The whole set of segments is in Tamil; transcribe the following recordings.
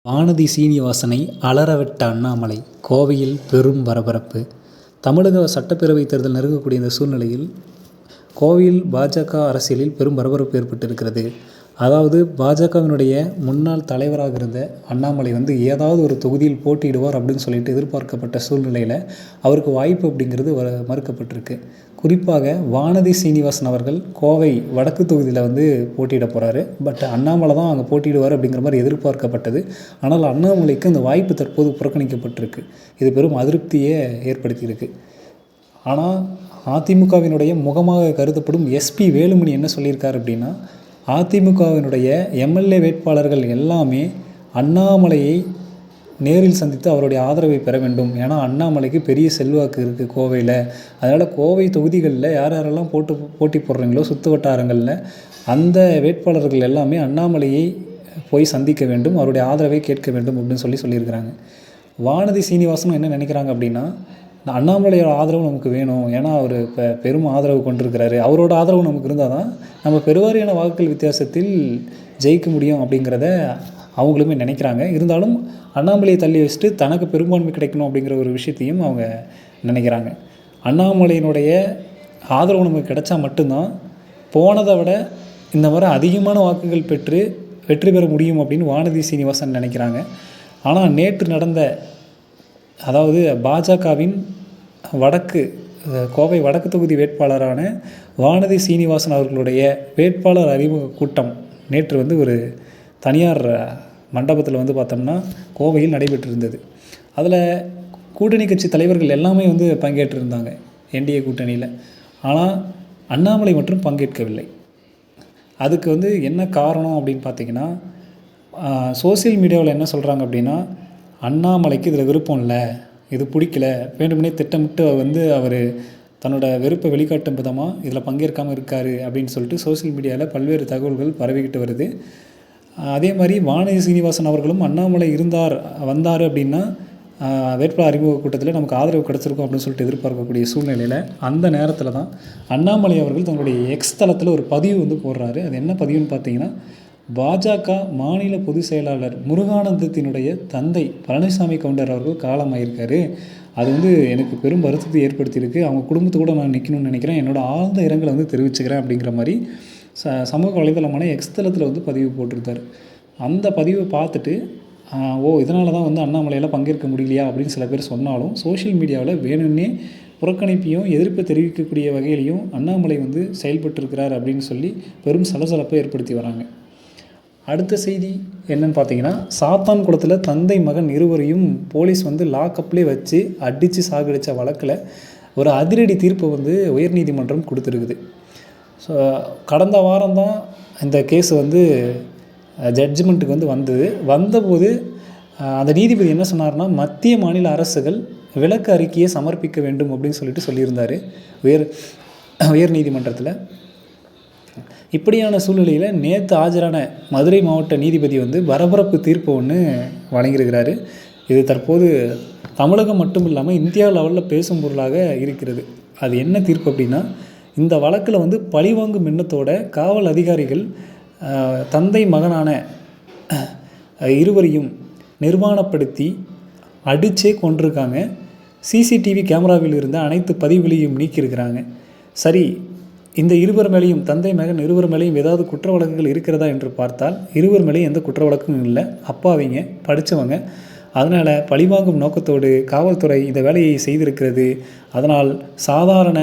வானதி சீனிவாசனை அலறவிட்ட அண்ணாமலை, கோவையில் பெரும் பரபரப்பு. தமிழக சட்டப்பேரவைத் தேர்தல் நெருங்கக்கூடிய இந்த சூழ்நிலையில் கோவையில் பாஜக அரசியலில் பெரும் பரபரப்பு ஏற்பட்டிருக்கிறது. அதாவது பாஜகவினுடைய முன்னாள் தலைவராக இருந்த அண்ணாமலை ஏதாவது ஒரு தொகுதியில் போட்டியிடுவார் அப்படின்னு சொல்லிட்டு எதிர்பார்க்கப்பட்ட சூழ்நிலையில் அவருக்கு வாய்ப்பு அப்படிங்கிறது மறுக்கப்பட்டிருக்கு. குறிப்பாக வானதி சீனிவாசன் அவர்கள் கோவை வடக்கு தொகுதியில் போட்டியிட போகிறாரு. பட் அண்ணாமலை தான் அங்கே போட்டியிடுவார் அப்படிங்கிற மாதிரி எதிர்பார்க்கப்பட்டது. ஆனால் அண்ணாமலைக்கு அந்த வாய்ப்பு தற்போது புறக்கணிக்கப்பட்டிருக்கு. இது பெரும் அதிருப்தியை ஏற்படுத்தியிருக்கு. ஆனால் அதிமுகவினுடைய முகமாக கருதப்படும் எஸ்பி வேலுமணி என்ன சொல்லியிருக்காரு அப்படின்னா, அதிமுகவினுடைய எம்எல்ஏ வேட்பாளர்கள் எல்லாமே அண்ணாமலையை நேரில் சந்தித்து அவருடைய ஆதரவை பெற வேண்டும். ஏன்னா அண்ணாமலைக்கு பெரிய செல்வாக்கு இருக்குது கோவையில். அதனால் கோவை தொகுதிகளில் யாரெல்லாம் போட்டி போடுறீங்களோ சுற்று வட்டாரங்களில் அந்த வேட்பாளர்கள் எல்லாமே அண்ணாமலையை போய் சந்திக்க வேண்டும், அவருடைய ஆதரவை கேட்க வேண்டும் அப்படின்னு சொல்லியிருக்கிறாங்க. வானதி சீனிவாசனும் என்ன நினைக்கிறாங்க அப்படின்னா, அண்ணாமலையோட ஆதரவு நமக்கு வேணும். ஏன்னா அவர் இப்போ பெரும் ஆதரவு கொண்டிருக்கிறாரு. அவரோட ஆதரவு நமக்கு இருந்தால் தான் நம்ம பெருவாரியான வாக்குகள் வித்தியாசத்தில் ஜெயிக்க முடியும் அப்படிங்கிறத அவங்களுமே நினைக்கிறாங்க. இருந்தாலும் அண்ணாமலையை தள்ளி வச்சுட்டு தனக்கு பெரும்பான்மை கிடைக்கணும் அப்படிங்கிற ஒரு விஷயத்தையும் அவங்க நினைக்கிறாங்க. அண்ணாமலையினுடைய ஆதரவு நமக்கு கிடைச்சா மட்டும்தான் போனதை விட இந்த மாதிரி அதிகமான வாக்குகள் பெற்று வெற்றி பெற முடியும் அப்படின்னு வானதி சீனிவாசன் நினைக்கிறாங்க. ஆனால் நேற்று நடந்த அதாவது பாஜகவின் கோவை வடக்கு தொகுதி வேட்பாளரான வானதி சீனிவாசன் அவர்களுடைய வேட்பாளர் அறிமுக கூட்டம் நேற்று ஒரு தனியார் மண்டபத்தில் பார்த்தோம்னா கோவையில் நடைபெற்றிருந்தது. அதில் கூட்டணி கட்சி தலைவர்கள் எல்லாமே பங்கேற்றிருந்தாங்க என்டிஏ கூட்டணியில். ஆனால் அண்ணாமலை மட்டும் பங்கேற்கவில்லை. அதுக்கு என்ன காரணம் அப்படின்னு பார்த்திங்கன்னா, சோசியல் மீடியாவில் என்ன சொல்கிறாங்க அப்படின்னா, அண்ணாமலைக்கு இதில் விருப்பம் இல்லை, இது பிடிக்கல, வேண்டும்னே திட்டமிட்டு அவர் தன்னோட வெறுப்பை வெளிக்காட்டும் விதமாக இதில் பங்கேற்காமல் இருக்கார் அப்படின்னு சொல்லிட்டு சோசியல் மீடியாவில் பல்வேறு தகவல்கள் பரவிக்கிட்டு வருது. அதே மாதிரி வானதி சீனிவாசன் அவர்களும் அண்ணாமலை வந்தார் அப்படின்னா வேட்பாளர் அறிமுக கூட்டத்தில் நமக்கு ஆதரவு கிடச்சிருக்கும் அப்படின்னு சொல்லிட்டு எதிர்பார்க்கக்கூடிய சூழ்நிலையில் அந்த நேரத்தில் தான் அண்ணாமலை அவர்கள் தன்னுடைய எக்ஸ் தளத்தில் ஒரு பதிவு போடுறாரு. அது என்ன பதிவுன்னு பார்த்தீங்கன்னா, பாஜக மாநில பொதுச் செயலாளர் முருகானந்தத்தினுடைய தந்தை பழனிசாமி கவுண்டர் அவர்கள் காலமாயிருக்காரு. அது எனக்கு பெரும் வருத்தத்தை ஏற்படுத்தியிருக்கு. அவங்க குடும்பத்தை கூட நான் நிற்கணும்னு நினைக்கிறேன். என்னோடய ஆழ்ந்த இரங்கலை தெரிவிச்சுக்கிறேன் அப்படிங்கிற மாதிரி சமூக வலைதளமான எக்ஸ் தளத்தில் பதிவு போட்டிருந்தார். அந்த பதிவை பார்த்துட்டு இதனால தான் அண்ணாமலையில் பங்கேற்க முடியலையா அப்படின்னு சில பேர் சொன்னாலும், சோஷியல் மீடியாவில் வேணும்னே புறக்கணிப்பையும் எதிர்ப்பை தெரிவிக்கக்கூடிய வகையிலையும் அண்ணாமலை செயல்பட்டிருக்கிறார் அப்படின்னு சொல்லி பெரும் சலசலப்பை ஏற்படுத்தி வராங்க. அடுத்த செய்தி என்னன்னு பார்த்தீங்கன்னா, சாத்தான் குளத்தில் தந்தை மகன் இருவரையும் போலீஸ் லாக்அப்லேயே வச்சு அடித்து சாகடித்த வழக்கில் ஒரு அதிரடி தீர்ப்பை உயர்நீதிமன்றம் கொடுத்துருக்குது. ஸோ கடந்த வாரம் தான் இந்த கேஸ் ஜட்ஜ்மெண்ட்டுக்கு வந்தபோது அந்த நீதிபதி என்ன சொன்னார்னா, மத்திய மாநில அரசுகள் விளக்க அறிக்கையை சமர்ப்பிக்க வேண்டும் அப்படின்னு சொல்லியிருந்தார் உயர்நீதிமன்றத்தில். இப்படியான சூழ்நிலையில் நேற்று ஆஜரான மதுரை மாவட்ட நீதிபதி பரபரப்பு தீர்ப்பு ஒன்று வழங்கியிருக்கிறாரு. இது தற்போது தமிழகம் மட்டும் இல்லாமல் இந்தியா லெவலில் பேசும் பொருளாக இருக்கிறது. அது என்ன தீர்ப்பு அப்படின்னா, இந்த வழக்கில் பழிவாங்கும் எண்ணத்தோட காவல் அதிகாரிகள் தந்தை மகனான இருவரையும் நிர்வாணப்படுத்தி அடித்தே கொண்டிருக்காங்க. சிசிடிவி கேமராவில் இருந்த அனைத்து பதிவுகளையும் நீக்கியிருக்கிறாங்க. சரி, இந்த இருவர் மேலேயும் தந்தை மகன் இருவர் மேலேயும் ஏதாவது குற்ற வழக்குகள் இருக்கிறதா என்று பார்த்தால் இருவர் மேலேயும் எந்த குற்ற வழக்கும் இல்லை. அப்பாவிங்க, படித்தவங்க. அதனால் பழிவாங்கும் நோக்கத்தோடு காவல்துறை இந்த வேலையை செய்திருக்கிறது. அதனால் சாதாரண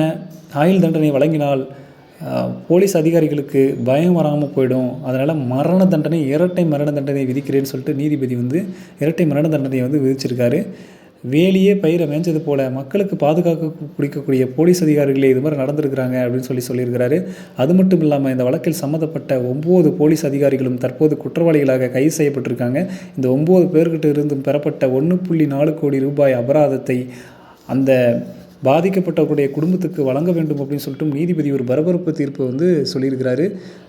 ஆயுள் தண்டனை வழங்கினால் போலீஸ் அதிகாரிகளுக்கு பயம் வராமல் போயிடும். அதனால் மரண தண்டனை, இரட்டை மரண தண்டனை விதிக்கிறேன்னு சொல்லிட்டு நீதிபதி இரட்டை மரண தண்டனையை விதிச்சிருக்காரு. வேலியே பயிரை மேய்ஞ்சது போல் மக்களுக்கு பாதுகாக்க பிடிக்கக்கூடிய போலீஸ் அதிகாரிகளே இது மாதிரி நடந்திருக்கிறாங்க அப்படின்னு சொல்லியிருக்கிறாரு. அது மட்டும் இல்லாமல் இந்த வழக்கில் சம்மந்தப்பட்ட 9 போலீஸ் அதிகாரிகளும் தற்போது குற்றவாளிகளாக கைது செய்யப்பட்டிருக்காங்க. இந்த 9 பேர்கிட்ட இருந்தும் பெறப்பட்ட 1.4 கோடி ரூபாய் அபராதத்தை அந்த பாதிக்கப்பட்டவர்களுடைய குடும்பத்துக்கு வழங்க வேண்டும் அப்படின்னு சொல்லிட்டு நீதிபதி ஒரு பரபரப்பு தீர்ப்பு சொல்லியிருக்கிறாரு.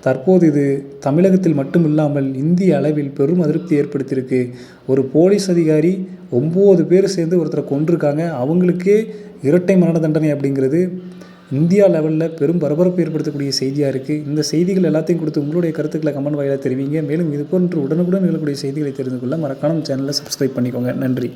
தற்போது இது தமிழகத்தில் மட்டும் இல்லாமல் இந்திய அளவில் பெரும் அதிருப்தி ஏற்படுத்தியிருக்கு. ஒரு போலீஸ் அதிகாரி 9 பேர் சேர்ந்து ஒருத்தரை கொண்டிருக்காங்க. அவங்களுக்கே இரட்டை மரண தண்டனை அப்படிங்கிறது இந்தியா லெவலில் பெரும் பரபரப்பு ஏற்படுத்தக்கூடிய செய்தியாக இருக்குது. இந்த செய்திகள் எல்லாத்தையும் கொடுத்து உங்களுடைய கருத்துக்களை கமெண்ட் வாயிலாக தெரிவிங்க. மேலும் இது போன்று உடனுக்குடன் நிகழக்கூடிய செய்திகளை தெரிந்து கொள்ள மறக்காம சேனலை சப்ஸ்கிரைப் பண்ணிக்கோங்க. நன்றி.